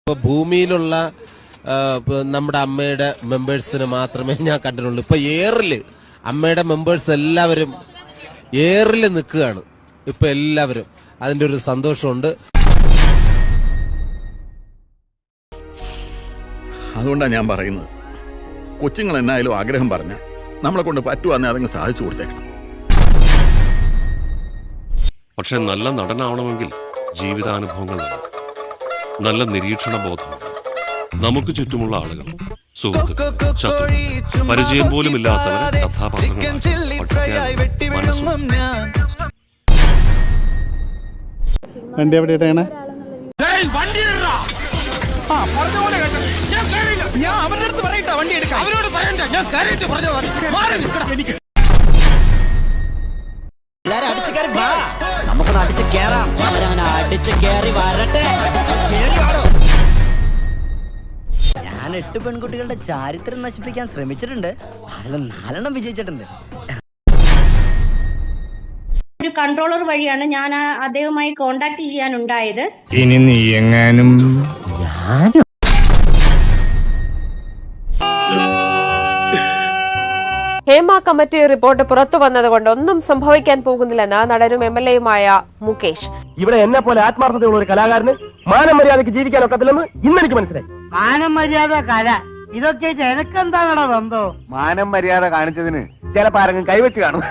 ഇപ്പൊ ഭൂമിയിലുള്ള നമ്മുടെ അമ്മയുടെ മെമ്പേഴ്സിന് മാത്രമേ ഞാൻ കണ്ടിട്ടുള്ളൂ. ഇപ്പൊ ഏറില് അമ്മയുടെ മെമ്പേഴ്സ് എല്ലാവരും ഏറിൽ നിൽക്കുകയാണ്. ഇപ്പൊ എല്ലാവരും അതിന്റെ ഒരു സന്തോഷമുണ്ട്. അതുകൊണ്ടാണ് ഞാൻ പറയുന്നത്, കൊച്ചുങ്ങൾ എന്നായാലും ആഗ്രഹം പറഞ്ഞ നമ്മളെ കൊണ്ട് പറ്റുവാന്നെ അതങ്ങ് സാധിച്ചു കൊടുത്തേക്കണം. പക്ഷെ നല്ല നടനാവണമെങ്കിൽ ജീവിതാനുഭവങ്ങൾ വേണം, നല്ല നിരീക്ഷണ ബോധം, നമുക്ക് ചുറ്റുമുള്ള ആളുകൾ, സുഹൃത്തുക്കൾ, ശത്രുക്കൾ, പരിചയം പോലും ഇല്ലാത്തവരെ കഥാപാത്രങ്ങൾ വണ്ടി എവിടെയാണ്? നമുക്കൊന്ന് അടിച്ച് കേറാം. അവരങ്ങനെ അടിച്ച് കേറി വരട്ടെ. ഞാൻ 8 പെൺകുട്ടികളുടെ ചാരിത്രം നശിപ്പിക്കാൻ ശ്രമിച്ചിട്ടുണ്ട്. അതിൽ 4 വിജയിച്ചിട്ടുണ്ട്. ഒരു കൺട്രോളർ വഴിയാണ് ഞാൻ അദ്ദേഹവുമായി കോണ്ടാക്ട് ചെയ്യാനുണ്ടായത്. ഇനി നീ എങ്ങാനും ഹേമ കമ്മിറ്റി റിപ്പോർട്ട് പുറത്തു വന്നതുകൊണ്ട് ഒന്നും സംഭവിക്കാൻ പോകുന്നില്ലെന്ന് നടനും MLA-യുമായ മുകേഷ്. ഇവിടെ എന്നെ പോലെ ആത്മാർത്ഥതയുള്ള ഒരു കലാകാരന് മാനമര്യാദക്ക് ജീവിക്കാനൊക്കത്തില്ലെന്ന് ഇന്നെനിക്ക് മനസ്സിലായി. മാനമര്യാദ കല ഇതൊക്കെ എനക്കെന്താണോ ബന്ധോ? മാനം മര്യാദ കാണിച്ചതിന് ചിലപ്പോ ആരെങ്കിലും കൈവച്ച് കാണും.